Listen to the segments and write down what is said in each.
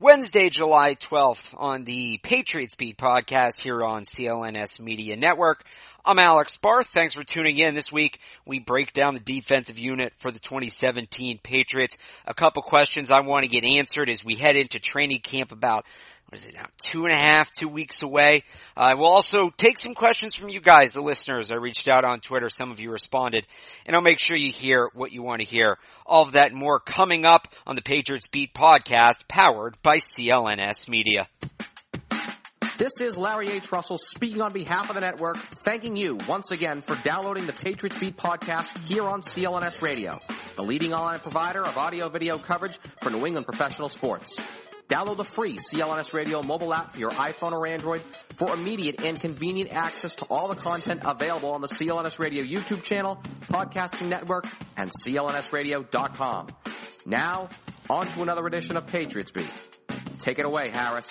Wednesday, July 12th on the Patriots Beat podcast here on CLNS Media Network. I'm Alex Barth. Thanks for tuning in. This week, we break down the defensive unit for the 2017 Patriots. A couple questions I want to get answered as we head into training camp about, 2 weeks away. We'll also take some questions from you guys, the listeners. I reached out on Twitter. Some of you responded. And I'll make sure you hear what you want to hear. All of that and more coming up on the Patriots Beat podcast, powered by CLNS Media. This is Larry H. Russell speaking on behalf of the network, thanking you once again for downloading the Patriots Beat podcast here on CLNS Radio, the leading online provider of audio-video coverage for New England professional sports. Download the free CLNS Radio mobile app for your iPhone or Android for immediate and convenient access to all the content available on the CLNS Radio YouTube channel, podcasting network, and CLNSradio.com. Now, on to another edition of Patriots Beat. Take it away, Harris.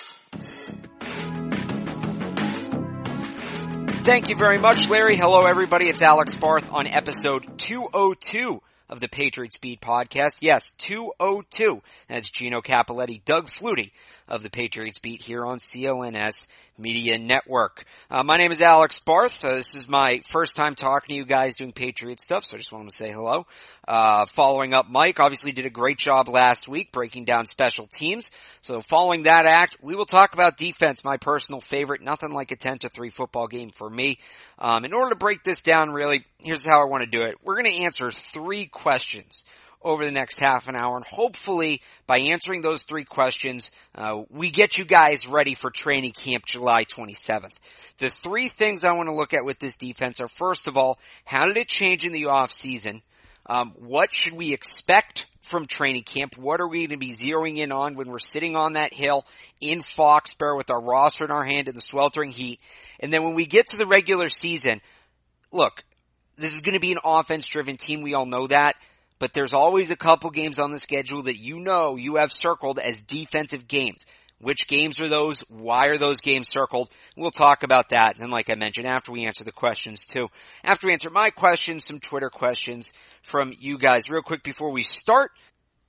Thank you very much, Larry. Hello, everybody. It's Alex Barth on episode 202 of the Patriots Beat podcast. Yes, 202. That's Gino Capoletti, Doug Flutie of the Patriots Beat here on CLNS Media Network. My name is Alex Barth. This is my first time talking to you guys doing Patriot stuff, so I just wanted to say hello. Following up, Mike obviously did a great job last week breaking down special teams. So following that act, we will talk about defense, my personal favorite. Nothing like a 10-3 football game for me. In order to break this down, really, here's how I want to do it. We're going to answer 3 questions over the next half an hour, and hopefully by answering those 3 questions, we get you guys ready for training camp July 27th. The 3 things I want to look at with this defense are, first of all, how did it change in the offseason? What should we expect from training camp? What are we going to be zeroing in on when we're sitting on that hill in Foxborough with our roster in our hand in the sweltering heat? And then when we get to the regular season, look, this is going to be an offense-driven team. We all know that. But there's always a couple games on the schedule that you have circled as defensive games. Which games are those? Why are those games circled? We'll talk about that. And then, like I mentioned, after we answer the questions too. After we answer my questions, some Twitter questions from you guys. Real quick before we start,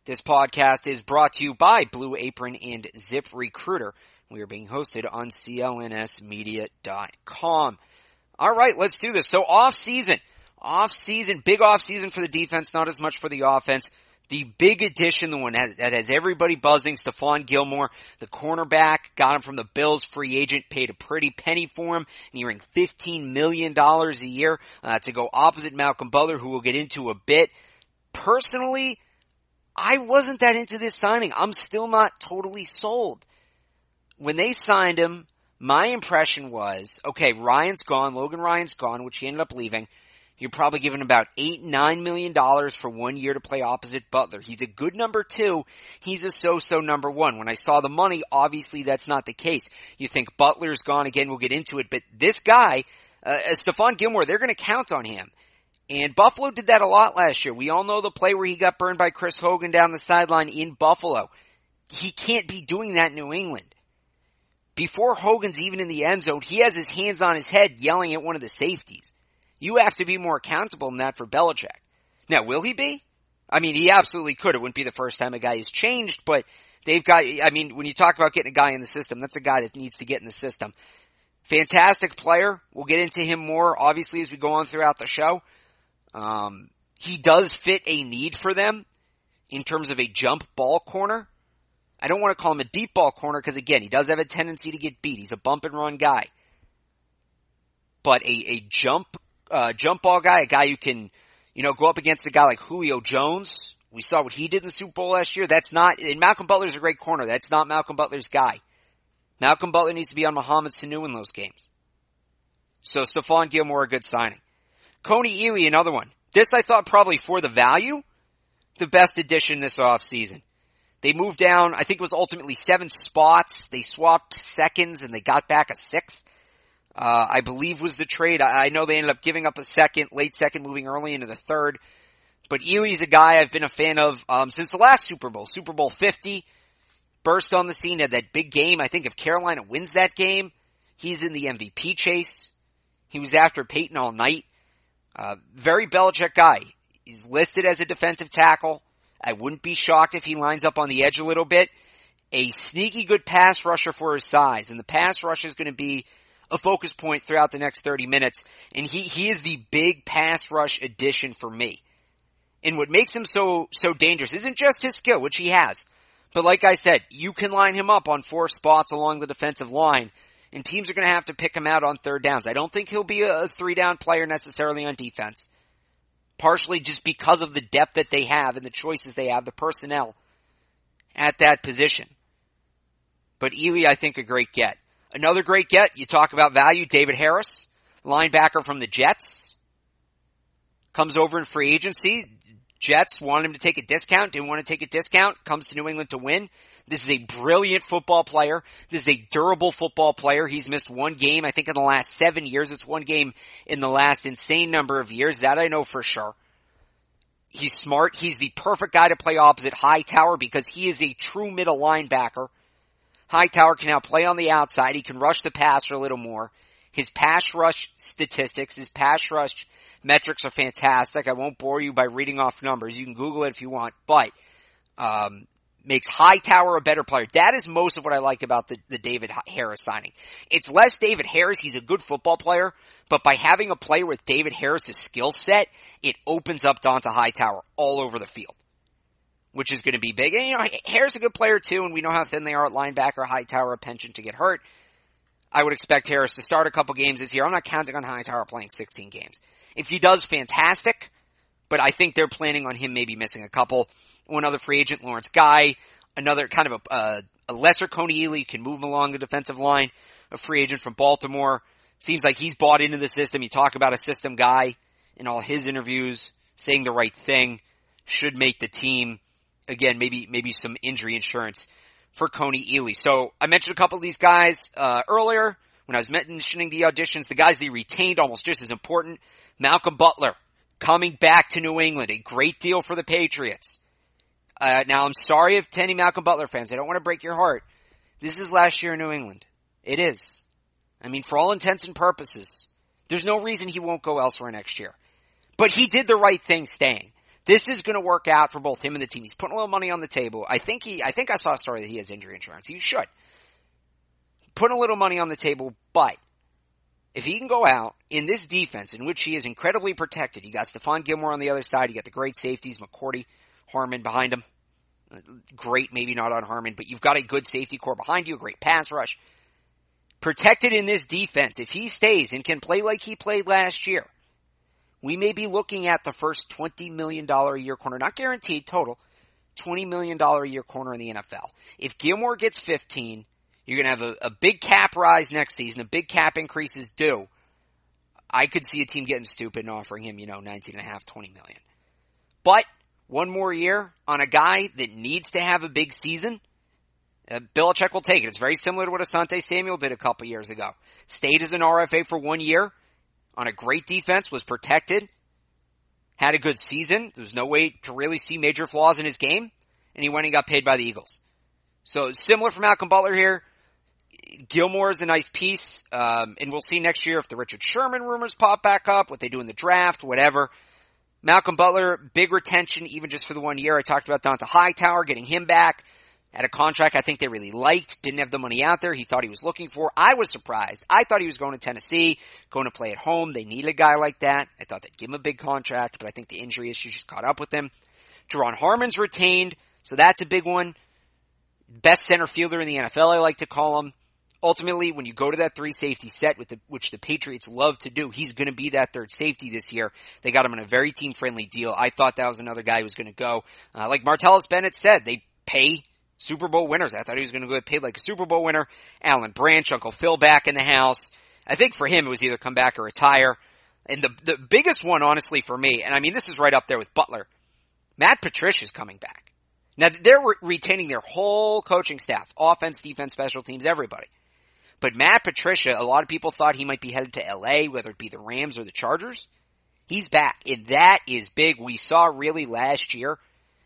this podcast is brought to you by Blue Apron and ZipRecruiter. We are being hosted on CLNSmedia.com. All right, let's do this. So off-season, big off-season for the defense, not as much for the offense. The big addition, the one that has everybody buzzing, Stephon Gilmore, the cornerback, got him from the Bills, free agent, paid a pretty penny for him, nearing $15 million a year to go opposite Malcolm Butler, who we'll get into a bit. Personally, I wasn't that into this signing. I'm still not totally sold. When they signed him, my impression was, okay, Ryan's gone, Logan Ryan's gone, which he ended up leaving. You're probably giving about $8-9 million for 1 year to play opposite Butler. He's a good number 2. He's a so-so number 1. When I saw the money, obviously that's not the case. You think Butler's gone again, we'll get into it. But this guy, Stephon Gilmore, they're going to count on him. And Buffalo did that a lot last year. We all know the play where he got burned by Chris Hogan down the sideline in Buffalo. He can't be doing that in New England. Before Hogan's even in the end zone, he has his hands on his head yelling at one of the safeties. You have to be more accountable than that for Belichick. Now, will he be? I mean, he absolutely could. It wouldn't be the first time a guy has changed, but they've got, I mean, when you talk about getting a guy in the system, that's a guy that needs to get in the system. Fantastic player. We'll get into him more, obviously, as we go on throughout the show. He does fit a need for them in terms of a jump ball corner. I don't want to call him a deep ball corner because, again, he does have a tendency to get beat. He's a bump and run guy. But a jump ball guy, a guy who can, go up against a guy like Julio Jones. We saw what he did in the Super Bowl last year. That's not, and Malcolm Butler's a great corner. That's not Malcolm Butler's guy. Malcolm Butler needs to be on Mohamed Sanu in those games. So Stephon Gilmore, a good signing. Coney Ealy, another one. This I thought probably for the value, the best addition this offseason. They moved down, I think it was ultimately 7 spots. They swapped seconds and they got back a 6th. I believe was the trade. I know they ended up giving up a second, late second, moving early into the 3rd. But Ealy's a guy I've been a fan of since the last Super Bowl. Super Bowl 50. Burst on the scene, had that big game. I think if Carolina wins that game, he's in the MVP chase. He was after Peyton all night. Very Belichick guy. He's listed as a defensive tackle. I wouldn't be shocked if he lines up on the edge a little bit. a sneaky good pass rusher for his size, and the pass rush is going to be a focus point throughout the next 30 minutes, and he is the big pass rush addition for me. And what makes him so dangerous isn't just his skill, which he has, but like I said, you can line him up on 4 spots along the defensive line, and teams are going to have to pick him out on third downs. I don't think he'll be a 3-down player necessarily on defense, partially just because of the depth that they have and the choices they have, the personnel at that position. But Ely, I think, a great get. Another great get, you talk about value, David Harris, linebacker from the Jets, comes over in free agency. Jets wanted him to take a discount, didn't want to take a discount, comes to New England to win. This is a brilliant football player. This is a durable football player. He's missed one game, I think, in the last 7 years. It's one game in the last insane number of years. That I know for sure. He's smart. He's the perfect guy to play opposite Hightower because he is a true middle linebacker. Hightower can now play on the outside. He can rush the passer a little more. His pass rush statistics, his pass rush metrics are fantastic. I won't bore you by reading off numbers. You can Google it if you want, but makes Hightower a better player. That is most of what I like about the David Harris signing. It's less David Harris. He's a good football player, but by having a player with David Harris' skill set, it opens up Donta Hightower all over the field, which is going to be big. And, Harris is a good player too, and we know how thin they are at linebacker. Hightower a penchant to get hurt. I would expect Harris to start a couple games this year. I'm not counting on Hightower playing 16 games. If he does, fantastic, but I think they're planning on him maybe missing a couple. One other free agent, Lawrence Guy, another kind of a lesser Coney Ely, can move him along the defensive line, a free agent from Baltimore. Seems like he's bought into the system. You talk about a system guy in all his interviews, saying the right thing, should make the team. Again, maybe some injury insurance for Coney Ely. So I mentioned a couple of these guys earlier when I was mentioning the auditions. The guys they retained, almost just as important. Malcolm Butler coming back to New England, a great deal for the Patriots. Now I'm sorry if any Malcolm Butler fans, I don't want to break your heart. This is last year in New England. It is. I mean, for all intents and purposes, there's no reason he won't go elsewhere next year. But he did the right thing staying. This is going to work out for both him and the team. He's putting a little money on the table. I think I saw a story that he has injury insurance. He should. Put a little money on the table, but if he can go out in this defense in which he is incredibly protected, you got Stephon Gilmore on the other side, you got the great safeties, McCourty, Harmon behind him. Great, maybe not on Harmon, but you've got a good safety core behind you, a great pass rush. Protected in this defense, if he stays and can play like he played last year, we may be looking at the first $20 million a year corner, not guaranteed total, $20 million a year corner in the NFL. If Gilmore gets 15, you're going to have a big cap rise next season, a big cap increase is due. I could see a team getting stupid and offering him, $19.5, $20 million. But one more year on a guy that needs to have a big season, Belichick will take it. It's very similar to what Asante Samuel did a couple years ago. Stayed as an RFA for 1 year on a great defense, was protected, had a good season. There's no way to really see major flaws in his game, and he went and got paid by the Eagles. So similar for Malcolm Butler here. Gilmore is a nice piece, and we'll see next year if the Richard Sherman rumors pop back up, what they do in the draft, whatever. Malcolm Butler, big retention, even just for the 1 year. I talked about Donta Hightower, getting him back at a contract I think they really liked, didn't have the money out there he thought he was looking for. I was surprised. I thought he was going to Tennessee, going to play at home. They need a guy like that. I thought they'd give him a big contract, but I think the injury issues just caught up with him. Jerron Harmon's retained, so that's a big one. Best center fielder in the NFL, I like to call him. Ultimately, when you go to that 3 safety set, which the Patriots love to do, he's going to be that third safety this year. They got him on a very team-friendly deal. I thought that was another guy who was going to go. Like Martellus Bennett said, they pay Super Bowl winners. I thought he was going to get paid like a Super Bowl winner. Alan Branch, Uncle Phil back in the house. I think for him it was either come back or retire. And the biggest one, honestly, for me, and I mean this is right up there with Butler, Matt Patricia's coming back. Now, they're retaining their whole coaching staff, offense, defense, special teams, everybody. But Matt Patricia, a lot of people thought he might be headed to LA, whether it be the Rams or the Chargers. He's back, and that is big. We saw really last year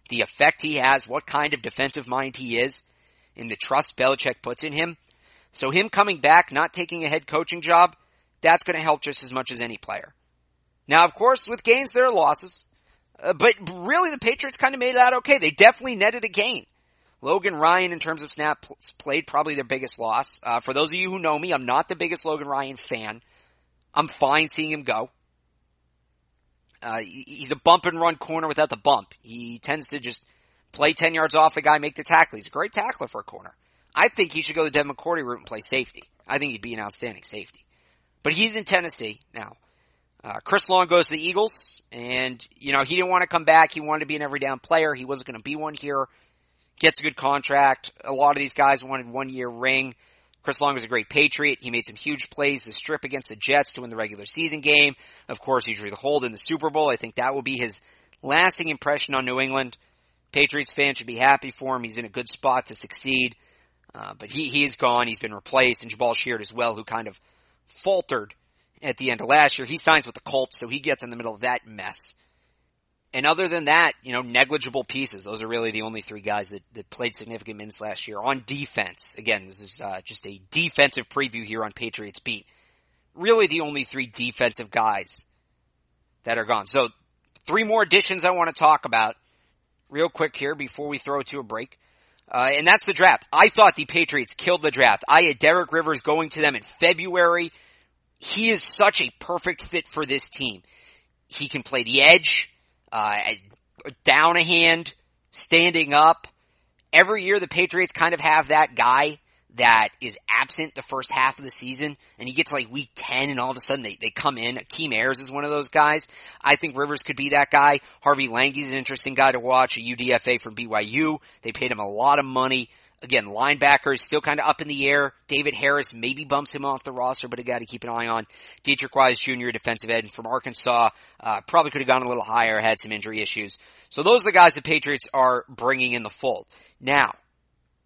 the effect he has, what kind of defensive mind he is, and the trust Belichick puts in him. So him coming back, not taking a head coaching job, that's going to help just as much as any player. Now, of course, with gains, there are losses. But really, the Patriots kind of made that okay. They definitely netted a gain. Logan Ryan, in terms of snaps played, probably their biggest loss. For those of you who know me, I'm not the biggest Logan Ryan fan. I'm fine seeing him go. He's a bump and run corner without the bump. He tends to just play 10 yards off a guy, make the tackle. He's a great tackler for a corner. I think he should go the Devin McCourty route and play safety. I think he'd be an outstanding safety. But he's in Tennessee now. Chris Long goes to the Eagles, and, he didn't want to come back. He wanted to be an every down player. He wasn't going to be one here. Gets a good contract. A lot of these guys wanted 1-year ring. Chris Long was a great Patriot. He made some huge plays. The strip against the Jets to win the regular season game. Of course, he drew the hold in the Super Bowl. I think that will be his lasting impression on New England. Patriots fans should be happy for him. He's in a good spot to succeed. But he is gone. He's been replaced. And Jabal Sheard as well, who kind of faltered at the end of last year. He signs with the Colts, so he gets in the middle of that mess. And other than that, negligible pieces. Those are really the only three guys that played significant minutes last year on defense. Again, this is just a defensive preview here on Patriots Beat. Really the only three defensive guys that are gone. So 3 more additions I want to talk about real quick here before we throw it to a break. And that's the draft. I thought the Patriots killed the draft. I had Derek Rivers going to them in February. He is such a perfect fit for this team. He can play the edge. Down a hand, standing up. Every year the Patriots kind of have that guy that is absent the first half of the season, and he gets like week 10 and all of a sudden they come in. Akeem Ayers is one of those guys. I think Rivers could be that guy. Harvey Lange's an interesting guy to watch, a UDFA from BYU. They paid him a lot of money. Again, linebacker is still kind of up in the air. David Harris maybe bumps him off the roster, but a guy to keep an eye on. Dietrich Wise Jr., defensive end from Arkansas, probably could have gone a little higher, had some injury issues. So those are the guys the Patriots are bringing in the fold. Now,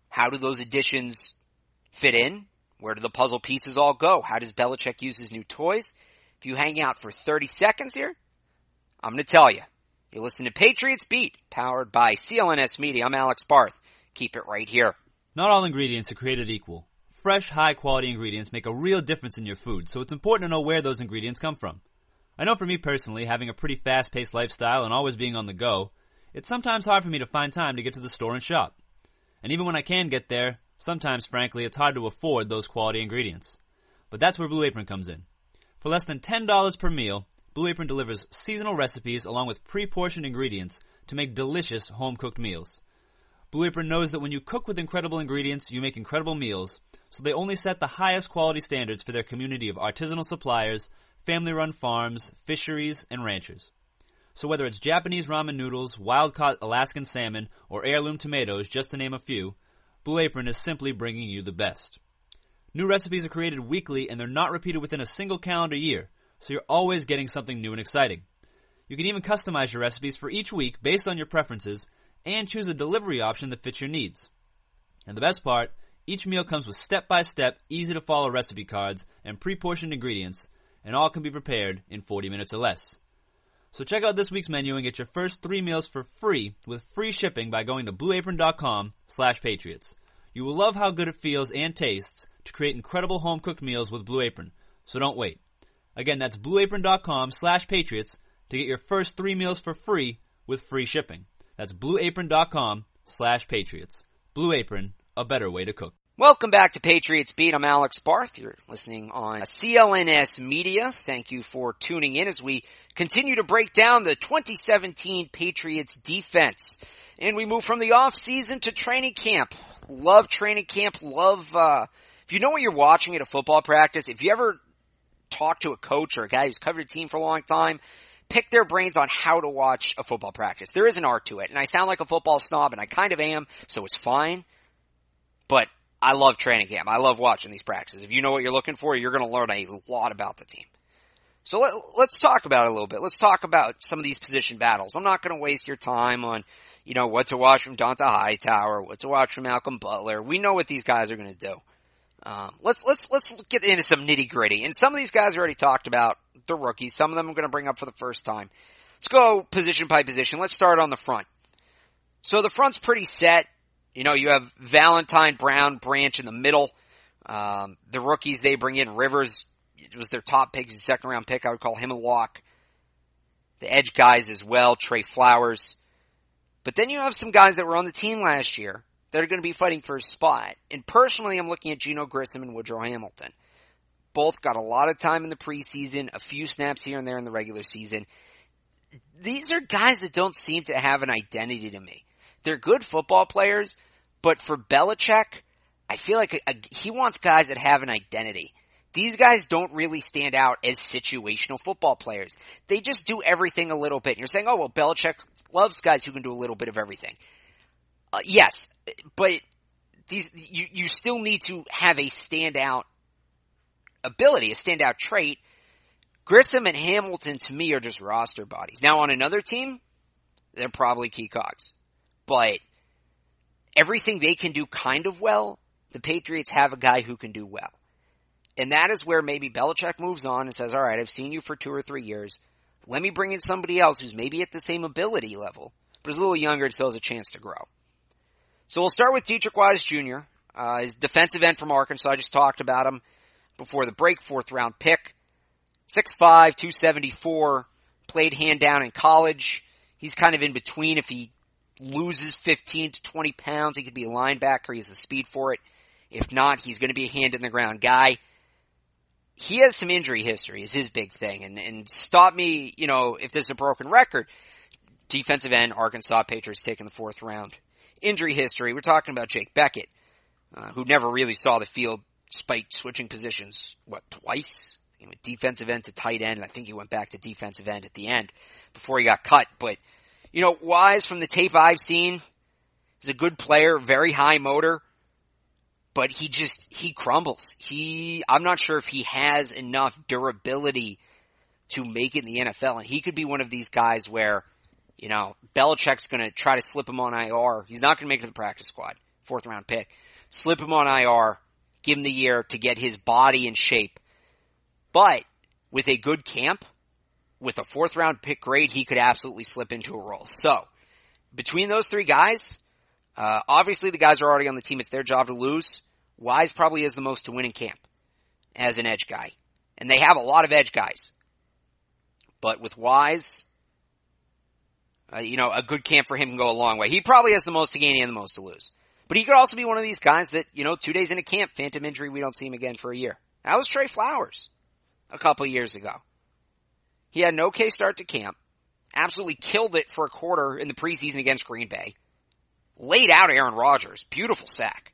how do those additions fit in? Where do the puzzle pieces all go? How does Belichick use his new toys? If you hang out for 30 seconds here, I'm going to tell you. You're listening to Patriots Beat, powered by CLNS Media. I'm Alex Barth. Keep it right here. Not all ingredients are created equal. Fresh, high-quality ingredients make a real difference in your food, so it's important to know where those ingredients come from. I know for me personally, having a pretty fast-paced lifestyle and always being on the go, it's sometimes hard for me to find time to get to the store and shop. And even when I can get there, sometimes, frankly, it's hard to afford those quality ingredients. But that's where Blue Apron comes in. For less than $10 per meal, Blue Apron delivers seasonal recipes along with pre-portioned ingredients to make delicious home-cooked meals. Blue Apron knows that when you cook with incredible ingredients, you make incredible meals, so they only set the highest quality standards for their community of artisanal suppliers, family-run farms, fisheries, and ranchers. So whether it's Japanese ramen noodles, wild-caught Alaskan salmon, or heirloom tomatoes, just to name a few, Blue Apron is simply bringing you the best. New recipes are created weekly, and they're not repeated within a single calendar year, so you're always getting something new and exciting. You can even customize your recipes for each week based on your preferences, and choose a delivery option that fits your needs. And the best part, each meal comes with step-by-step, easy-to-follow recipe cards and pre-portioned ingredients, and all can be prepared in 40 minutes or less. So check out this week's menu and get your first 3 meals for free with free shipping by going to blueapron.com/patriots. You will love how good it feels and tastes to create incredible home-cooked meals with Blue Apron, so don't wait. Again, that's blueapron.com/patriots to get your first 3 meals for free with free shipping. That's blueapron.com/patriots. Blue Apron, a better way to cook. Welcome back to Patriots Beat. I'm Alex Barth. You're listening on CLNS Media. Thank you for tuning in as we continue to break down the 2017 Patriots defense. And we move from the off-season to training camp. Love training camp. If you know what you're watching at a football practice, if you ever talk to a coach or a guy who's covered a team for a long time, pick their brains on how to watch a football practice. There is an art to it, and I sound like a football snob, and I kind of am, so it's fine. But I love training camp. I love watching these practices. If you know what you're looking for, you're going to learn a lot about the team. So let's talk about it a little bit. Let's talk about some of these position battles. I'm not going to waste your time on, what to watch from Donta Hightower, what to watch from Malcolm Butler. We know what these guys are going to do. Let's get into some nitty gritty. And some of these guys already talked about the rookies. Some of them I'm going to bring up for the first time. Let's go position by position. Let's start on the front. So the front's pretty set. You have Valentine, Brown, Branch in the middle. The rookies they bring in, Rivers, it was their top pick, his second round pick. I would call him a lock. The edge guys as well, Trey Flowers. But then you have some guys that were on the team last year that are going to be fighting for a spot. And personally, I'm looking at Geno Grissom and Woodrow Hamilton. Both got a lot of time in the preseason, a few snaps here and there in the regular season. These are guys that don't seem to have an identity to me. They're good football players, but for Belichick, I feel like he wants guys that have an identity. These guys don't really stand out as situational football players. They just do everything a little bit. And you're saying, oh, well, Belichick loves guys who can do a little bit of everything. Yes, but you still need to have a standout ability, a standout trait. Grissom and Hamilton, to me, are just roster bodies. Now, on another team, they're probably key cogs. But everything they can do kind of well, the Patriots have a guy who can do well. And that is where maybe Belichick moves on and says, all right, I've seen you for 2 or 3 years. Let me bring in somebody else who's maybe at the same ability level, but is a little younger and still has a chance to grow. So we'll start with Dietrich Wise Jr., his defensive end from Arkansas. I just talked about him before the break, 4th round pick. 6'5", 274, played hand down in college. He's kind of in between. If he loses 15 to 20 pounds, he could be a linebacker. He has the speed for it. If not, he's going to be a hand in the ground guy. He has some injury history is his big thing. And stop me, if there's a broken record. Defensive end, Arkansas Patriots taking the 4th round. Injury history, we're talking about Jake Beckett, who never really saw the field despite switching positions, twice? He went defensive end to tight end, and I think he went back to defensive end at the end before he got cut. But, Wise, from the tape I've seen, is a good player, very high motor. But he crumbles. I'm not sure if he has enough durability to make it in the NFL. And he could be one of these guys where, Belichick's going to try to slip him on IR. He's not going to make it to the practice squad. 4th round pick. Slip him on IR. Give him the year to get his body in shape. But with a good camp, with a 4th round pick grade, he could absolutely slip into a role. So, between those 3 guys, obviously the guys are already on the team. It's their job to lose. Wise probably has the most to win in camp as an edge guy. And they have a lot of edge guys. But with Wise, a good camp for him can go a long way. He probably has the most to gain and the most to lose. But he could also be one of these guys that, 2 days into camp, phantom injury, we don't see him again for a year. That was Trey Flowers a couple years ago. He had an okay start to camp. Absolutely killed it for a quarter in the preseason against Green Bay. Laid out Aaron Rodgers. Beautiful sack.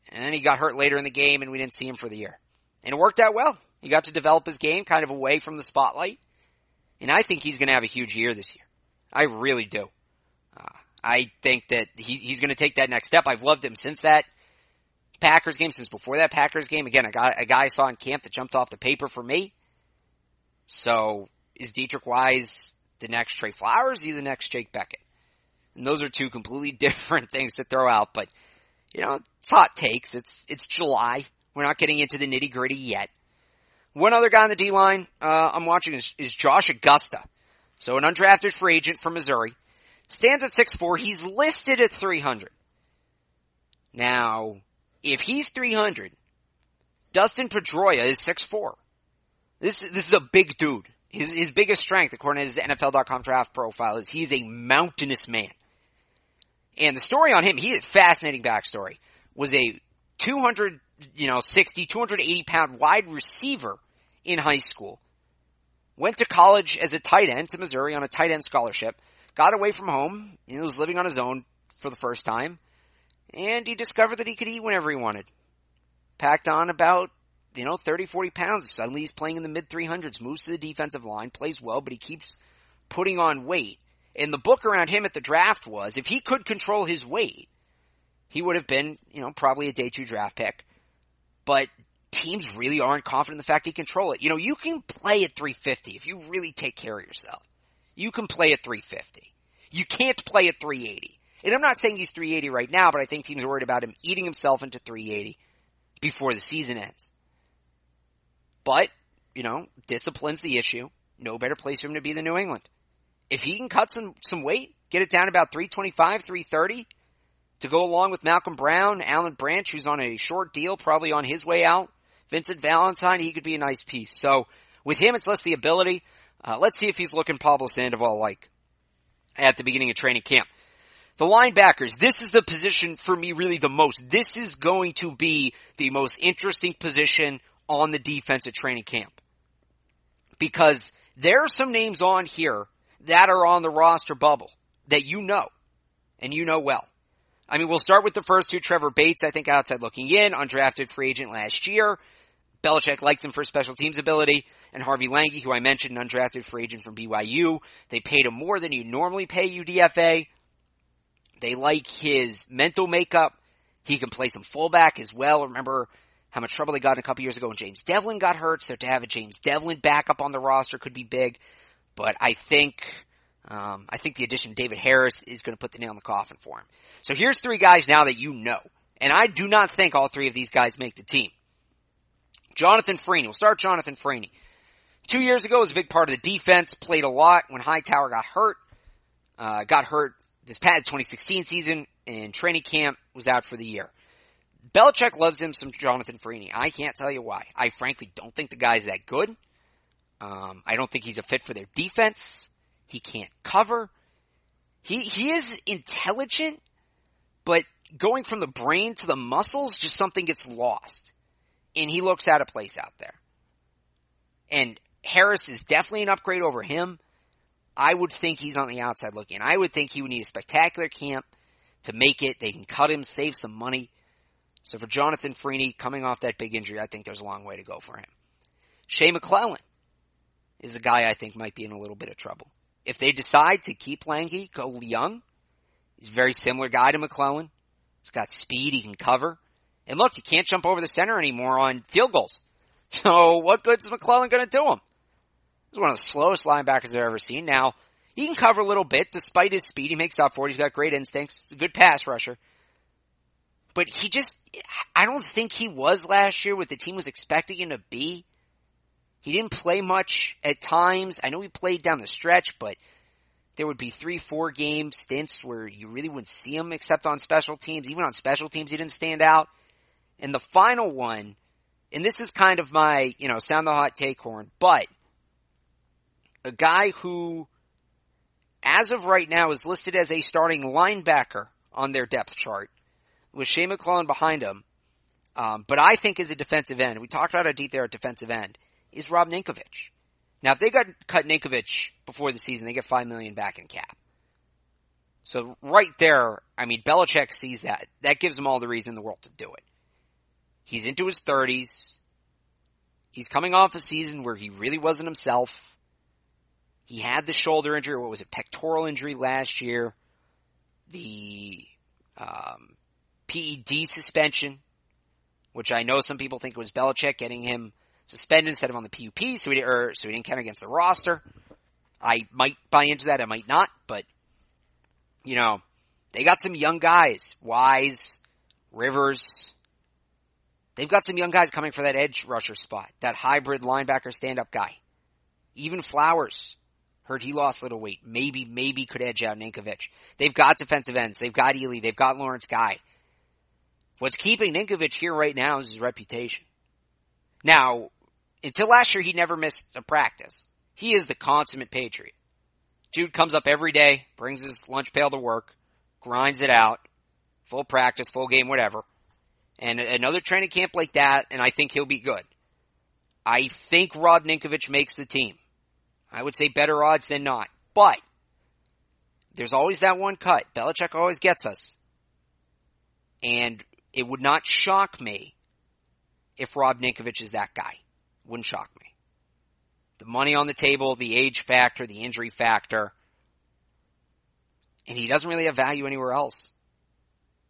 And then he got hurt later in the game and we didn't see him for the year. And it worked out well. He got to develop his game kind of away from the spotlight. And I think he's going to have a huge year this year. I really do. I think that he's going to take that next step. I've loved him since that Packers game, since before that Packers game. Again, a guy I saw in camp that jumped off the paper for me. So, is Dietrich Wise the next Trey Flowers? Is he the next Jake Beckett? And those are 2 completely different things to throw out, but it's hot takes. It's July. We're not getting into the nitty gritty yet. One other guy on the D-line I'm watching is Josh Augusta. So an undrafted free agent from Missouri. Stands at 6'4". He's listed at 300. Now, if he's 300, Dustin Pedroia is 6'4". This is a big dude. His biggest strength, according to his NFL.com draft profile, is he's a mountainous man. And the story on him, he had a fascinating backstory, was a 280 pound wide receiver in high school. Went to college as a tight end to Missouri on a tight end scholarship. Got away from home. He was living on his own for the first time. And he discovered that he could eat whenever he wanted. Packed on about, 30, 40 pounds. Suddenly he's playing in the mid 300s, moves to the defensive line, plays well, but he keeps putting on weight. And the book around him at the draft was, if he could control his weight, he would have been, probably a day 2 draft pick. But teams really aren't confident in the fact he can control it. You can play at 350 if you really take care of yourself. You can play at 350. You can't play at 380. And I'm not saying he's 380 right now, but I think teams are worried about him eating himself into 380 before the season ends. But, discipline's the issue. No better place for him to be than New England. If he can cut some weight, get it down to about 325, 330, to go along with Malcolm Brown, Alan Branch, who's on a short deal, probably on his way out, Vincent Valentine, he could be a nice piece. So, with him, it's less the ability. Let's see if he's looking Pablo Sandoval like at the beginning of training camp. The linebackers, this is the position for me really the most. This is going to be the most interesting position on the defensive training camp. Because there are some names on here that are on the roster bubble that you know, and you know well. I mean, we'll start with the first two. Trevor Bates, I think outside looking in, undrafted free agent last year. Belichick likes him for special teams ability. And Harvey Lange, who I mentioned, an undrafted free agent from BYU. They paid him more than you normally pay UDFA. They like his mental makeup. He can play some fullback as well. Remember how much trouble they got a couple years ago when James Devlin got hurt. So to have a James Devlin backup on the roster could be big. But I think the addition of David Harris is going to put the nail in the coffin for him. So here's three guys now that you know. And I do not think all three of these guys make the team. Jonathan Freeney. We'll start Jonathan Freeney. 2 years ago was a big part of the defense. Played a lot when Hightower got hurt. Got hurt this past 2016 season in training camp. Was out for the year. Belichick loves him some Jonathan Freeney. I can't tell you why. I frankly don't think the guy's that good. I don't think he's a fit for their defense. He can't cover. He is intelligent, but going from the brain to the muscles, just something gets lost. And he looks out of place out there. And Harris is definitely an upgrade over him. I would think he's on the outside looking. I would think he would need a spectacular camp to make it. They can cut him, save some money. So for Jonathan Freeney, coming off that big injury, I think there's a long way to go for him. Shea McClellan is a guy I think might be in a little bit of trouble. If they decide to keep Lange, go young, he's a very similar guy to McClellan. He's got speed, he can cover. And look, you can't jump over the center anymore on field goals. So what good is McClellan going to do him? He's one of the slowest linebackers I've ever seen. Now, he can cover a little bit. Despite his speed, he makes up for it. He's got great instincts. He's a good pass rusher. But I don't think he was last year what the team was expecting him to be. He didn't play much at times. I know he played down the stretch, but there would be 3-4 game stints where you really wouldn't see him except on special teams. Even on special teams, he didn't stand out. And the final one, and this is kind of my, sound the hot take horn, but a guy who, as of right now, is listed as a starting linebacker on their depth chart, with Shea McClellan behind him, but I think is a defensive end. We talked about how deep they are at defensive end. Is Rob Ninkovich. Now, if they cut Ninkovich before the season, they get $5 million back in cap. So right there, Belichick sees that. That gives him all the reason in the world to do it. He's into his 30s. He's coming off a season where he really wasn't himself. He had the shoulder injury, or what was it, pectoral injury last year. The PED suspension, which I know some people think it was Belichick getting him suspended instead of on the PUP, so he didn't count against the roster. I might buy into that, I might not, but, they got some young guys. Wise, Rivers. They've got some young guys coming for that edge rusher spot, that hybrid linebacker stand-up guy. Even Flowers. Heard he lost a little weight. Maybe could edge out Ninkovich. They've got defensive ends. They've got Ely. They've got Lawrence Guy. What's keeping Ninkovich here right now is his reputation. Now, until last year, he never missed a practice. He is the consummate Patriot. Dude comes up every day, brings his lunch pail to work, grinds it out, full practice, full game, whatever. And another training camp like that, and I think he'll be good. I think Rob Ninkovich makes the team. I would say better odds than not. But there's always that one cut. Belichick always gets us. And it would not shock me if Rob Ninkovich is that guy. Wouldn't shock me. The money on the table, the age factor, the injury factor. And he doesn't really have value anywhere else.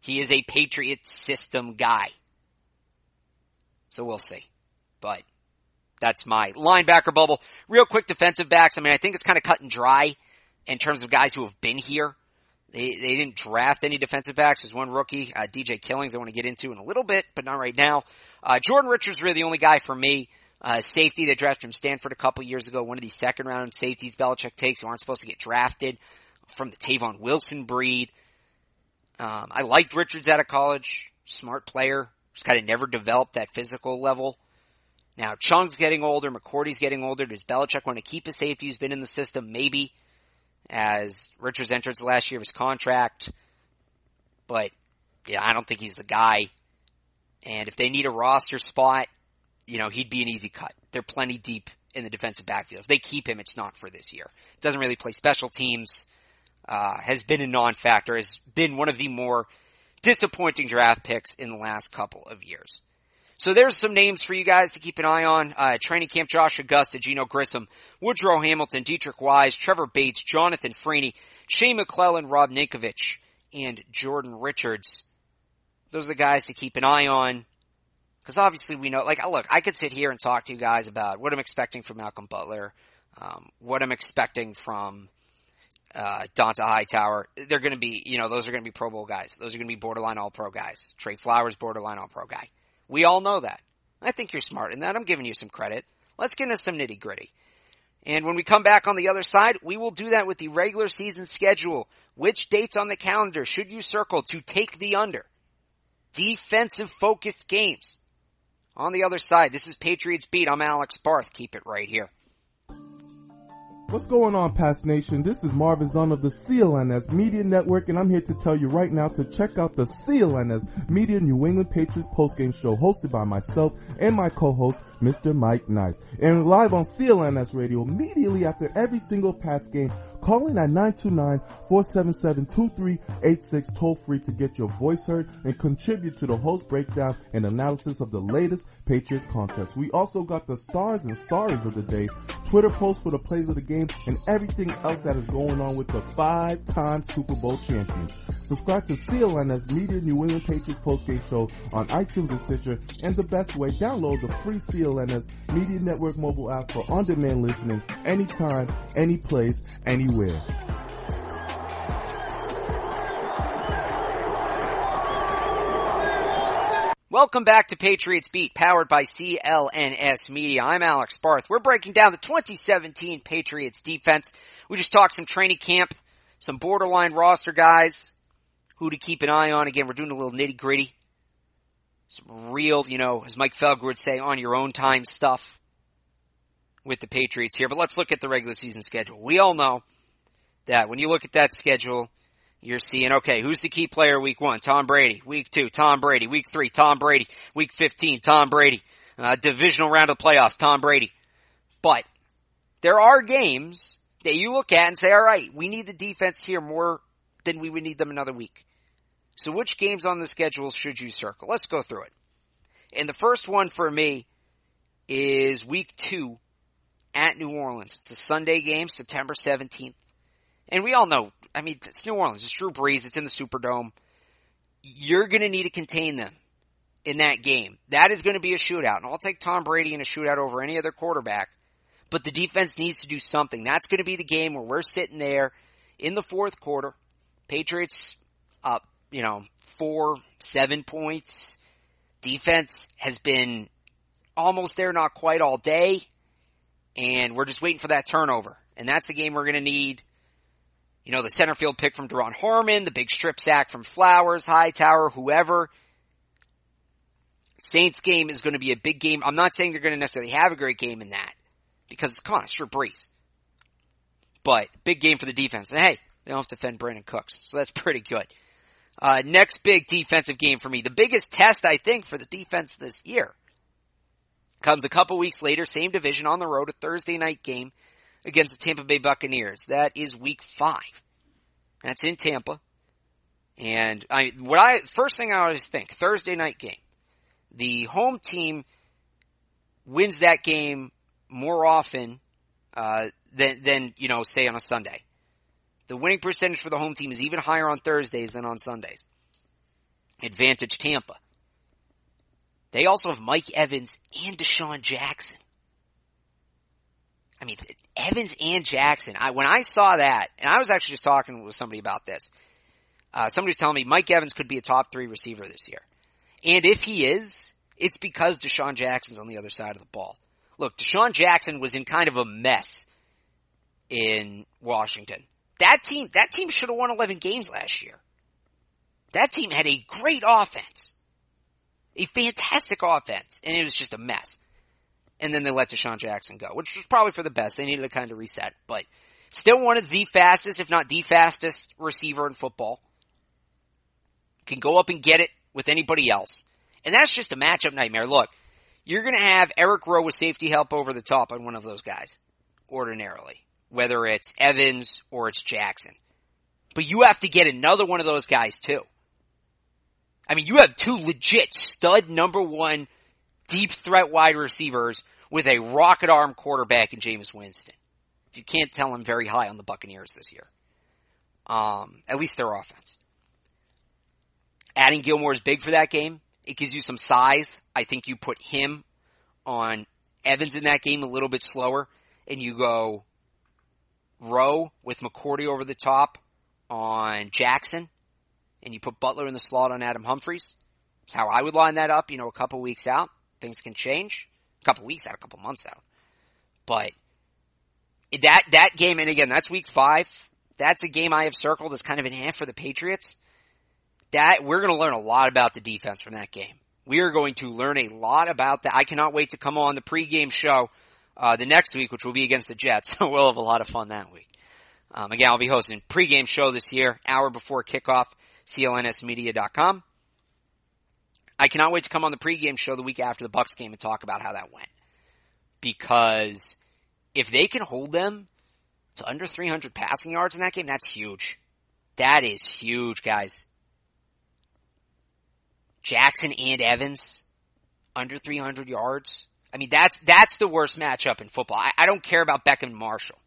He is a Patriot system guy. So we'll see. But that's my linebacker bubble. Real quick defensive backs. I think it's kind of cut and dry in terms of guys who have been here. They didn't draft any defensive backs. There's one rookie, DJ Killings, I want to get into in a little bit, but not right now. Jordan Richards really the only guy for me. Safety they drafted from Stanford a couple years ago. One of these second round safeties Belichick takes who aren't supposed to get drafted from the Tavon Wilson breed. I liked Richards out of college. Smart player. Just kind of never developed that physical level. Now, Chung's getting older. McCourty's getting older. Does Belichick want to keep a safety who's been in the system? Maybe. As Richards enters the last year of his contract. But, yeah, I don't think he's the guy. And if they need a roster spot, he'd be an easy cut. They're plenty deep in the defensive backfield. If they keep him, it's not for this year. Doesn't really play special teams. Has been a non-factor. Has been one of the more disappointing draft picks in the last couple of years. So there's some names for you guys to keep an eye on. Training camp, Josh Augusta, Geno Grissom, Woodrow Hamilton, Dietrich Wise, Trevor Bates, Jonathan Freeney, Shea McClellan, Rob Ninkovich, and Jordan Richards. Those are the guys to keep an eye on. Because obviously we know, look, I could sit here and talk to you guys about what I'm expecting from Malcolm Butler, what I'm expecting from Donta Hightower. They're going to be, those are going to be Pro Bowl guys. Those are going to be borderline All-Pro guys. Trey Flowers, borderline All-Pro guy. We all know that. I think you're smart in that. I'm giving you some credit. Let's get into some nitty-gritty. And when we come back on the other side, we will do that with the regular season schedule. Which dates on the calendar should you circle to take the under? Defensive-focused games. On the other side, this is Patriots Beat. I'm Alex Barth. Keep it right here. What's going on, Pats Nation? This is Marvin Zahn of the CLNS Media Network, and I'm here to tell you right now to check out the CLNS Media New England Patriots postgame show hosted by myself and my co-host, Mr. Mike Nice. And live on CLNS Radio immediately after every single Pats game. Call in at 929-477-2386 toll free to get your voice heard and contribute to the host breakdown and analysis of the latest Patriots contest. We also got the stars and sorries of the day, Twitter posts for the plays of the game, and everything else that is going on with the 5-time Super Bowl champion. Subscribe to CLNS Media New England Patriots postgame show on iTunes and Stitcher, and the best way, download the free CLNS Media Network mobile app for on-demand listening anytime, any place, anywhere. Welcome back to Patriots Beat, powered by CLNS Media. I'm Alex Barth. We're breaking down the 2017 Patriots defense. We just talked some training camp, some borderline roster guys, who to keep an eye on. Again, we're doing a little nitty gritty. Some real, as Mike Felger would say, on your own time stuff with the Patriots here. But let's look at the regular season schedule. We all know that when you look at that schedule, you're seeing, okay, who's the key player week 1? Tom Brady. Week 2, Tom Brady. Week 3, Tom Brady. Week 15, Tom Brady. Divisional round of the playoffs, Tom Brady. But there are games that you look at and say, all right, we need the defense here more than we would need them another week. So which games on the schedule should you circle? Let's go through it. And the first one for me is week 2 at New Orleans. It's a Sunday game, September 17th. And we all know, it's New Orleans. It's Drew Brees. It's in the Superdome. You're going to need to contain them in that game. That is going to be a shootout. And I'll take Tom Brady in a shootout over any other quarterback. But the defense needs to do something. That's going to be the game where we're sitting there in the fourth quarter. Patriots up, 4-7 points. Defense has been almost there, not quite all day. And we're just waiting for that turnover. And that's the game we're going to need. The center field pick from Deron Harmon, the big strip sack from Flowers, Hightower, whoever. Saints game is going to be a big game. I'm not saying they're going to necessarily have a great game in that. Because, come on, it's Drew Brees. But, big game for the defense. And hey, they don't have to defend Brandon Cooks. So that's pretty good. Next big defensive game for me. The biggest test, I think, for the defense this year comes a couple weeks later, same division on the road, a Thursday night game against the Tampa Bay Buccaneers. That is week 5. That's in Tampa. And first thing I always think, Thursday night game. The home team wins that game more often than say on a Sunday. The winning percentage for the home team is even higher on Thursdays than on Sundays. Advantage Tampa. They also have Mike Evans and Deshaun Jackson. Evans and Jackson. When I saw that, and I was actually just talking with somebody about this. Somebody was telling me Mike Evans could be a top 3 receiver this year. And if he is, it's because Deshaun Jackson's on the other side of the ball. Look, Deshaun Jackson was in kind of a mess in Washington. That team should have won 11 games last year. That team had a great offense. A fantastic offense. And it was just a mess. And then they let Deshaun Jackson go, which was probably for the best. They needed to kind of reset. But still one of the fastest, if not the fastest, receiver in football. can go up and get it with anybody else. And that's just a matchup nightmare. Look, you're going to have Eric Rowe with safety help over the top on one of those guys, ordinarily, whether it's Evans or it's Jackson. But you have to get another one of those guys too. I mean, you have two legit stud number one deep threat wide receivers with a rocket arm quarterback in Jameis Winston. If you can't tell, I'm very high on the Buccaneers this year. At least their offense. Adding Gilmore is big for that game. It gives you some size. I think you put him on Evans in that game a little bit slower, and you go Rowe with McCourty over the top on Jackson, and you put Butler in the slot on Adam Humphries. That's how I would line that up, a couple weeks out. Things can change. A couple weeks out, a couple months out. But that game, and again, that's week 5. That's a game I have circled as kind of an half for the Patriots. That we're going to learn a lot about the defense from that game. We are going to learn a lot about that. I cannot wait to come on the pregame show the next week, which will be against the Jets. So we'll have a lot of fun that week. Again, I'll be hosting a pregame show this year, hour before kickoff, clnsmedia.com. I cannot wait to come on the pregame show the week after the Bucs game and talk about how that went. Because if they can hold them to under 300 passing yards in that game, that's huge. That is huge, guys. Jackson and Evans, under 300 yards. I mean, that's the worst matchup in football. I don't care about Beckham and Marshall.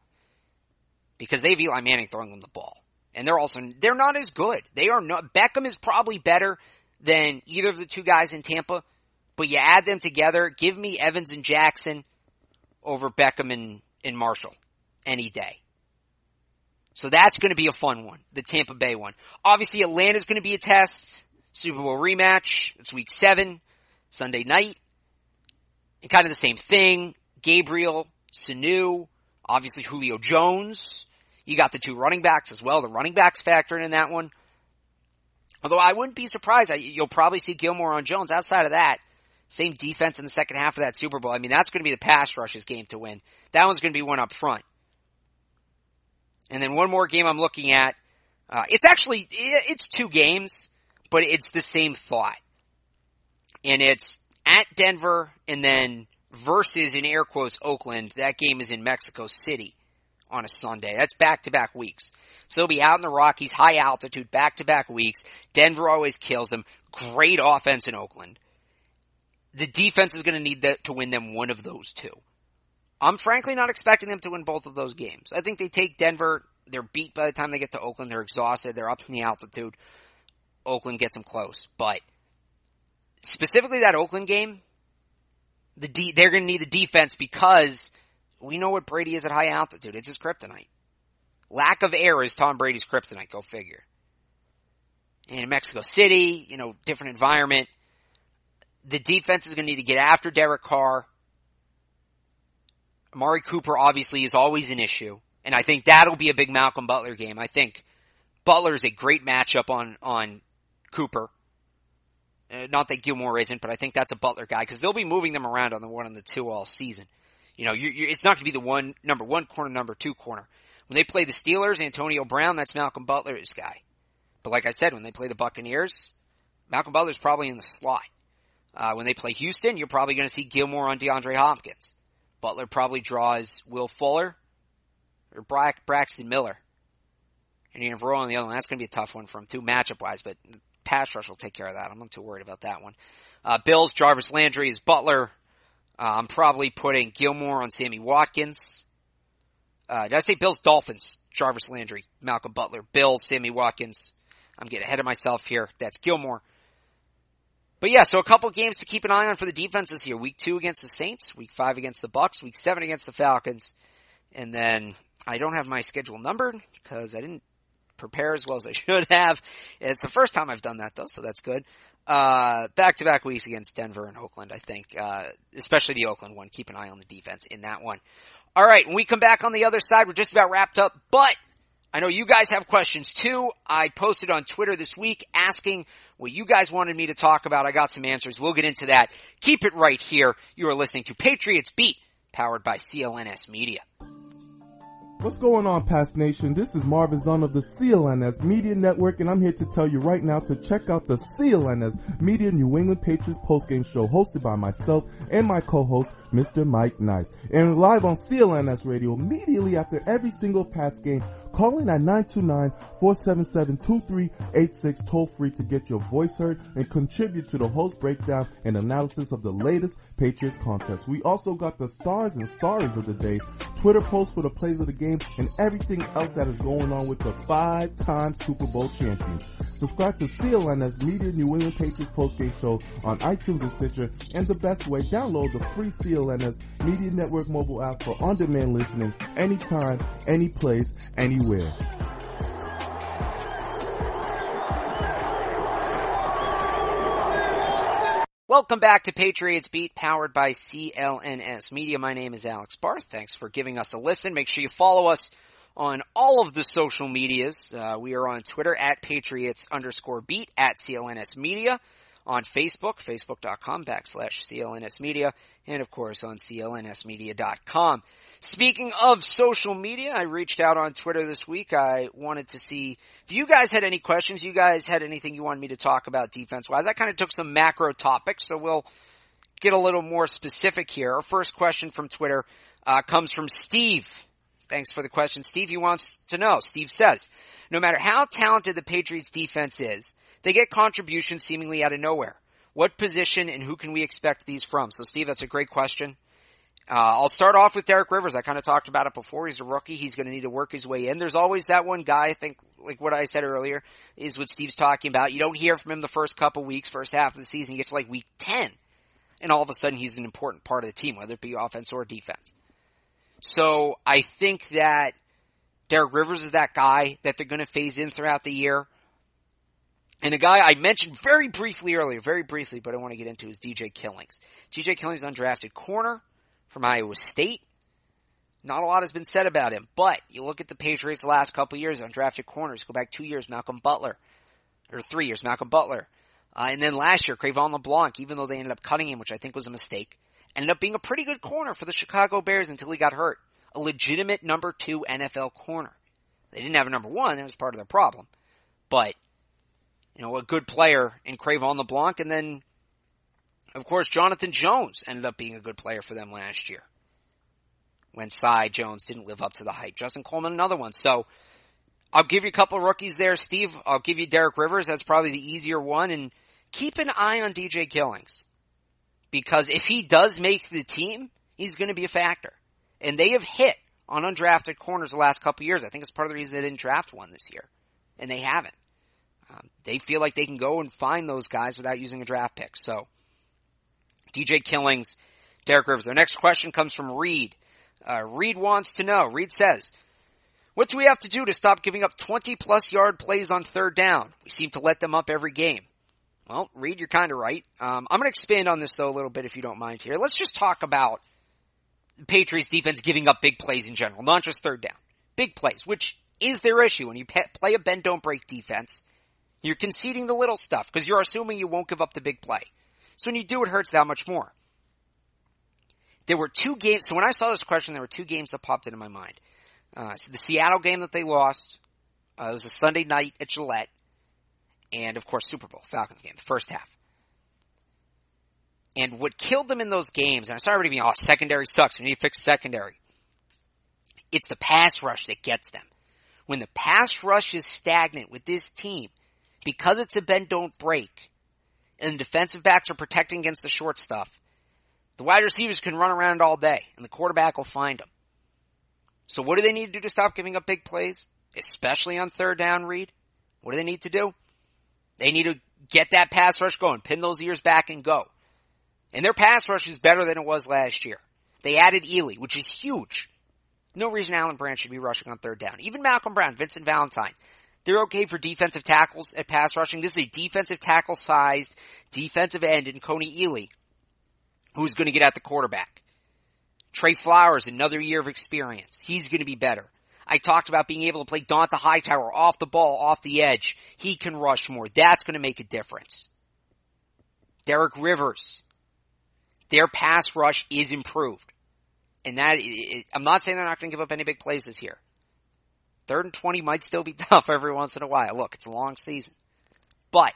Because they have Eli Manning throwing them the ball. And they're not as good. Beckham is probably better than either of the two guys in Tampa. But you add them together, give me Evans and Jackson over Beckham and Marshall any day. So that's going to be a fun one, the Tampa Bay one. Obviously, Atlanta's going to be a test. Super Bowl rematch. It's week 7, Sunday night. And kind of the same thing. Gabriel, Sanu, obviously Julio Jones. You got the 2 running backs as well. The running backs factored in that one. Although I wouldn't be surprised. You'll probably see Gilmore on Jones. Outside of that, same defense in the second half of that Super Bowl. I mean, that's going to be the pass rush's game to win. That one's going to be one up front. And then one more game I'm looking at. It's 2 games, but it's the same thought. And it's at Denver and then versus, in air quotes, Oakland. That game is in Mexico City on a Sunday. That's back-to-back weeks. So he'll be out in the Rockies, high altitude, back-to-back weeks. Denver always kills them. Great offense in Oakland. The defense is going to need to win them one of those 2. I'm frankly not expecting them to win both of those games. I think they take Denver. They're beat by the time they get to Oakland. They're exhausted. They're up in the altitude. Oakland gets them close. But specifically that Oakland game, they're going to need the defense because we know what Brady is at high altitude. It's his kryptonite. Lack of air is Tom Brady's kryptonite. Go figure. And in Mexico City, different environment. The defense is going to need to get after Derek Carr. Amari Cooper obviously is always an issue. And I think that'll be a big Malcolm Butler game. I think Butler is a great matchup on Cooper. Not that Gilmore isn't, but I think that's a Butler guy because they'll be moving them around on the 1 and the 2 all season. It's not going to be the number 1 corner, number 2 corner. When they play the Steelers, Antonio Brown, that's Malcolm Butler's guy. But like I said, when they play the Buccaneers, Malcolm Butler's probably in the slot. When they play Houston, you're probably going to see Gilmore on DeAndre Hopkins. Butler probably draws Will Fuller or Braxton Miller. And you're going to roll on the other one. That's going to be a tough one for him too, matchup-wise, but pass rush will take care of that. I'm not too worried about that one. Bills, Jarvis Landry is Butler. I'm probably putting Gilmore on Sammy Watkins. Did I say Bills, Dolphins, Jarvis Landry, Malcolm Butler, Bills, Sammy Watkins. I'm getting ahead of myself here. That's Gilmore. But yeah, so a couple games to keep an eye on for the defenses here. Week 2 against the Saints, Week 5 against the Bucs, Week 7 against the Falcons. And then I don't have my schedule numbered because I didn't prepare as well as I should have. It's the first time I've done that though, so that's good. Back-to-back weeks against Denver and Oakland, I think. Especially the Oakland one. Keep an eye on the defense in that one. Alright, when we come back on the other side, we're just about wrapped up, but I know you guys have questions too. I posted on Twitter this week asking what you guys wanted me to talk about. I got some answers. We'll get into that. Keep it right here. You are listening to Patriots Beat, powered by CLNS Media. What's going on, Pass Nation? This is Marvin Zahn of the CLNS Media Network, and I'm here to tell you right now to check out the CLNS Media New England Patriots postgame show hosted by myself and my co-host, Mr. Mike Nice. And live on CLNS Radio immediately after every single Pats game. Call in at 929-477-2386 toll free to get your voice heard and contribute to the host breakdown and analysis of the latest Patriots contest. We also got the stars and sorries of the day, Twitter posts for the plays of the game, and everything else that is going on with the 5-time Super Bowl champion. Subscribe to CLNS Media New England Patriots postgame show on iTunes and Stitcher, and the best way, download the free CLNS Media Network mobile app for on-demand listening anytime, any place, anywhere. Welcome back to Patriots Beat, powered by CLNS Media. My name is Alex Barth. Thanks for giving us a listen. Make sure you follow us on all of the social medias. We are on Twitter at Patriots_Beat, at CLNS Media, on Facebook, facebook.com/CLNS Media, and of course on CLNSmedia.com. Speaking of social media, I reached out on Twitter this week. I wanted to see if you guys had any questions, you guys had anything you wanted me to talk about defense-wise. I kind of took some macro topics, so we'll get a little more specific here. Our first question from Twitter comes from Steve. Thanks for the question, Steve. He wants to know. Steve says, no matter how talented the Patriots defense is, they get contributions seemingly out of nowhere. What position and who can we expect these from? So, Steve, that's a great question. I'll start off with Derek Rivers. I kind of talked about it before. He's a rookie. He's going to need to work his way in. There's always that one guy, I think, like what I said earlier, is what Steve's talking about. You don't hear from him the first couple weeks, first half of the season. You get to like week 10, and all of a sudden he's an important part of the team, whether it be offense or defense. So I think that Derek Rivers is that guy that they're going to phase in throughout the year. And a guy I mentioned very briefly earlier, but I want to get into is DJ Killings. DJ Killings, undrafted corner from Iowa State. Not a lot has been said about him, but you look at the Patriots the last couple of years, undrafted corners, go back 2 years, Malcolm Butler, or 3 years, Malcolm Butler. And then last year, Cre'Von LeBlanc, even though they ended up cutting him, which I think was a mistake, ended up being a pretty good corner for the Chicago Bears until he got hurt. A legitimate number 2 NFL corner. They didn't have a number 1, that was part of their problem. But, you know, a good player in Cre'Von LeBlanc, and then, of course, Jonathan Jones ended up being a good player for them last year when Cy Jones didn't live up to the hype. Justin Coleman, another one. So, I'll give you a couple of rookies there, Steve. I'll give you Derek Rivers. That's probably the easier one. And keep an eye on DJ Killings. Because if he does make the team, he's going to be a factor. And they have hit on undrafted corners the last couple of years. I think it's part of the reason they didn't draft one this year. And they haven't. They feel like they can go and find those guys without using a draft pick. So, DJ Killings, Derek Rivers. Our next question comes from Reed. Reed wants to know. Reed says, what do we have to do to stop giving up 20-plus yard plays on third down? We seem to let them up every game. Well, Reed, you're kind of right. I'm going to expand on this, though, a little bit if you don't mind here. Let's just talk about the Patriots defense giving up big plays in general, not just third down. Big plays, which is their issue. When you play a bend-don't-break defense, you're conceding the little stuff because you're assuming you won't give up the big play. So when you do, it hurts that much more. There were 2 games. So when I saw this question, there were 2 games that popped into my mind. So the Seattle game that they lost, it was a Sunday night at Gillette. And, of course, Super Bowl, Falcons game, the first half. And what killed them in those games, and I started being, secondary sucks, we need to fix secondary. It's the pass rush that gets them. When the pass rush is stagnant with this team, because it's a bend don't break, and the defensive backs are protecting against the short stuff, the wide receivers can run around all day, and the quarterback will find them. So what do they need to do to stop giving up big plays? Especially on third down, Reed? What do they need to do? They need to get that pass rush going, pin those ears back and go. And their pass rush is better than it was last year. They added Ely, which is huge. No reason Alan Brandt should be rushing on third down. Even Malcolm Brown, Vincent Valentine. They're okay for defensive tackles at pass rushing. This is a defensive tackle-sized defensive end in Coney Ely, who's going to get at the quarterback. Trey Flowers, another year of experience. He's going to be better. I talked about being able to play Donta Hightower off the ball, off the edge. He can rush more. That's going to make a difference. Derek Rivers. Their pass rush is improved. And I'm not saying they're not going to give up any big plays this year. 3rd and 20 might still be tough every once in a while. Look, it's a long season. But,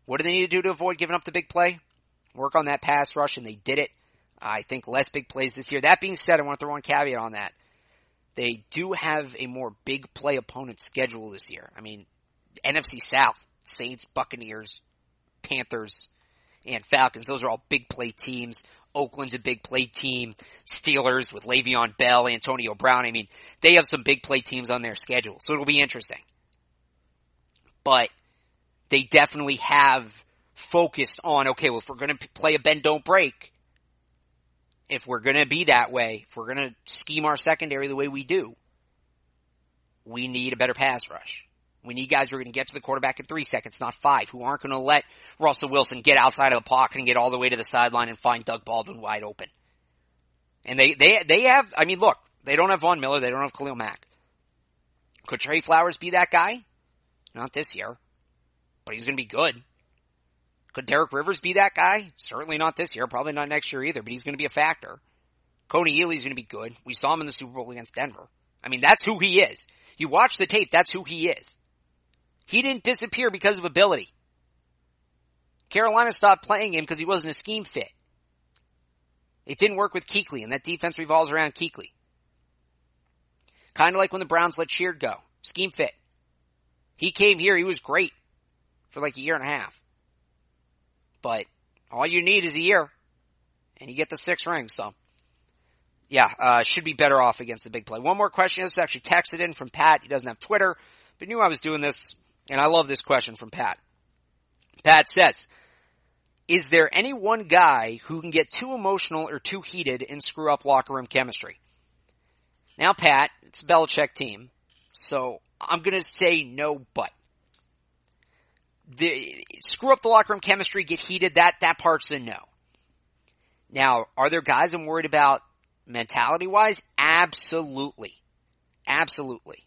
what do they need to do to avoid giving up the big play? Work on that pass rush, and they did it. I think less big plays this year. That being said, I want to throw one caveat on that. They do have a more big play opponent schedule this year. I mean, NFC South, Saints, Buccaneers, Panthers, and Falcons. Those are all big play teams. Oakland's a big play team. Steelers with Le'Veon Bell, Antonio Brown. I mean, they have some big play teams on their schedule. So it'll be interesting. But they definitely have focused on, okay, well, if we're going to play a bend, don't break, if we're going to be that way, if we're going to scheme our secondary the way we do, we need a better pass rush. We need guys who are going to get to the quarterback in 3 seconds, not 5, who aren't going to let Russell Wilson get outside of the pocket and get all the way to the sideline and find Doug Baldwin wide open. And they have, I mean, look, they don't have Von Miller, they don't have Khalil Mack. Could Trey Flowers be that guy? Not this year, but he's going to be good. Could Derek Rivers be that guy? Certainly not this year, probably not next year either, but he's going to be a factor. Cody Ealy's going to be good. We saw him in the Super Bowl against Denver. I mean, that's who he is. You watch the tape, that's who he is. He didn't disappear because of ability. Carolina stopped playing him because he wasn't a scheme fit. It didn't work with Kuechly, and that defense revolves around Kuechly. Kind of like when the Browns let Sheard go. Scheme fit. He came here, he was great for like a year and a half. But all you need is a year, and you get the 6 rings, so. Yeah, should be better off against the big play. One more question. This is actually texted in from Pat. He doesn't have Twitter, but knew I was doing this, and I love this question from Pat. Pat says, is there any one guy who can get too emotional or too heated and screw up locker room chemistry? Now, Pat, it's a Belichick team, so I'm going to say no, but. Screw up the locker room chemistry, get heated, that part's a no. Now, are there guys I'm worried about mentality-wise? Absolutely. Absolutely.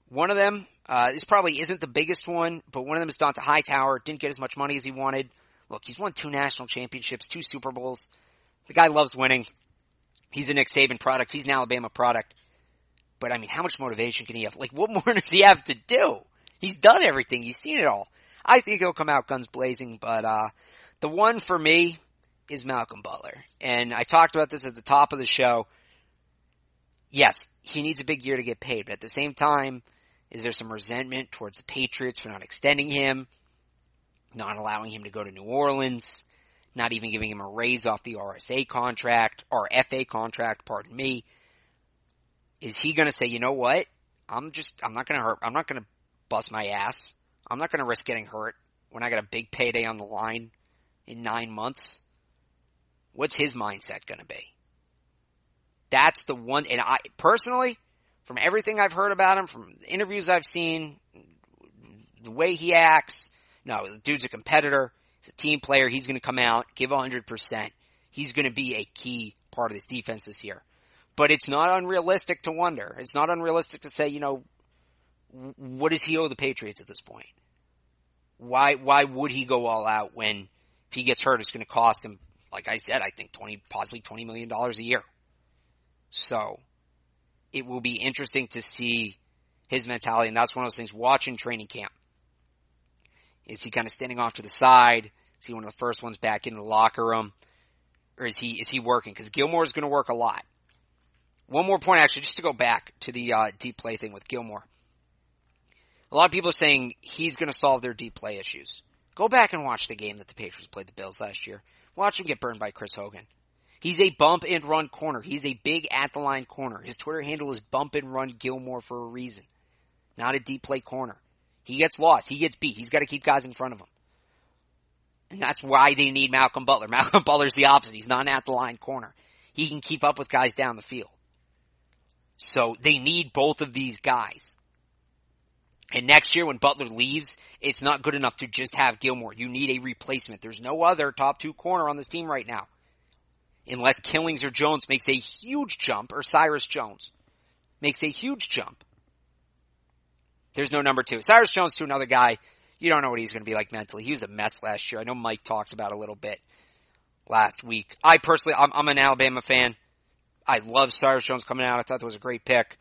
One of them, this probably isn't the biggest one, but one of them is Donta Hightower. Didn't get as much money as he wanted. Look, he's won 2 national championships, 2 Super Bowls. The guy loves winning. He's a Nick Saban product. He's an Alabama product. But, I mean, how much motivation can he have? Like, what more does he have to do? He's done everything. He's seen it all. I think he'll come out guns blazing, but the one for me is Malcolm Butler. And I talked about this at the top of the show. Yes, he needs a big year to get paid, but at the same time, is there some resentment towards the Patriots for not extending him, not allowing him to go to New Orleans, not even giving him a raise off the RSA contract, or FA contract, pardon me? Is he going to say, you know what? I'm not going to bust my ass. I'm not going to risk getting hurt when I got a big payday on the line in 9 months. What's his mindset going to be? That's the one, and I, personally, from everything I've heard about him, from the interviews I've seen, the way he acts, no, the dude's a competitor. He's a team player. He's going to come out, give 100%. He's going to be a key part of this defense this year. But it's not unrealistic to wonder. It's not unrealistic to say, you know, what does he owe the Patriots at this point? Why would he go all out when if he gets hurt, it's going to cost him, like I said, I think possibly $20 million a year. So it will be interesting to see his mentality, and that's one of those things watching training camp. Is he kind of standing off to the side? Is he one of the first ones back into the locker room? Or is he working? Because Gilmore's going to work a lot. One more point, actually, just to go back to the deep play thing with Gilmore. A lot of people are saying he's going to solve their deep play issues. Go back and watch the game that the Patriots played the Bills last year. Watch him get burned by Chris Hogan. He's a bump and run corner. He's a big at the line corner. His Twitter handle is bump and run Gilmore for a reason. Not a deep play corner. He gets lost. He gets beat. He's got to keep guys in front of him. And that's why they need Malcolm Butler. Malcolm Butler's the opposite. He's not an at the line corner. He can keep up with guys down the field. So they need both of these guys. And next year when Butler leaves, it's not good enough to just have Gilmore. You need a replacement. There's no other top 2 corner on this team right now. Unless Killings or Jones makes a huge jump, or Cyrus Jones makes a huge jump. There's no number 2. Cyrus Jones to another guy, you don't know what he's going to be like mentally. He was a mess last year. I know Mike talked about it a little bit last week. I personally, I'm an Alabama fan. I love Cyrus Jones coming out. I thought that was a great pick.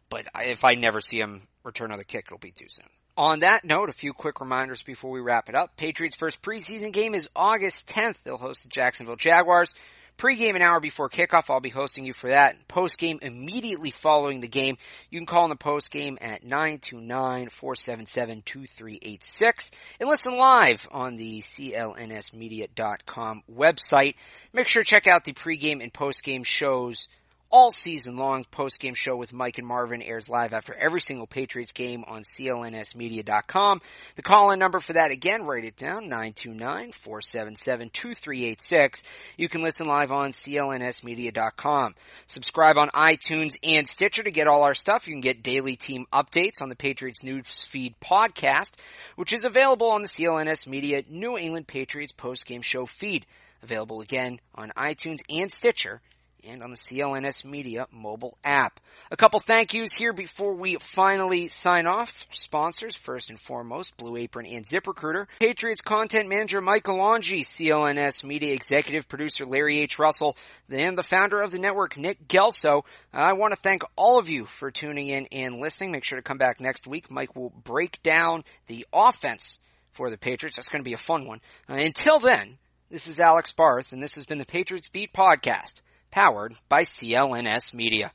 but if I never see him return another kick, it'll be too soon. On that note, a few quick reminders before we wrap it up. Patriots' first preseason game is August 10th. They'll host the Jacksonville Jaguars. Pre-game an hour before kickoff. I'll be hosting you for that. Post-game immediately following the game. You can call in the post-game at 929-477-2386 and listen live on the CLNSmedia.com website. Make sure to check out the pre-game and post-game shows all season long. Post-game show with Mike and Marvin airs live after every single Patriots game on CLNSmedia.com. The call-in number for that, again, write it down, 929-477-2386. You can listen live on CLNSmedia.com. Subscribe on iTunes and Stitcher to get all our stuff. You can get daily team updates on the Patriots Newsfeed podcast, which is available on the CLNS Media New England Patriots post-game show feed. Available again on iTunes and Stitcher, and on the CLNS Media mobile app. A couple thank yous here before we finally sign off. Sponsors, first and foremost, Blue Apron and ZipRecruiter. Patriots content manager Michael Longi, CLNS Media executive producer Larry H. Russell, and the founder of the network, Nick Gelso. I want to thank all of you for tuning in and listening. Make sure to come back next week. Mike will break down the offense for the Patriots. That's going to be a fun one. Until then, this is Alex Barth, and this has been the Patriots Beat Podcast, powered by CLNS Media.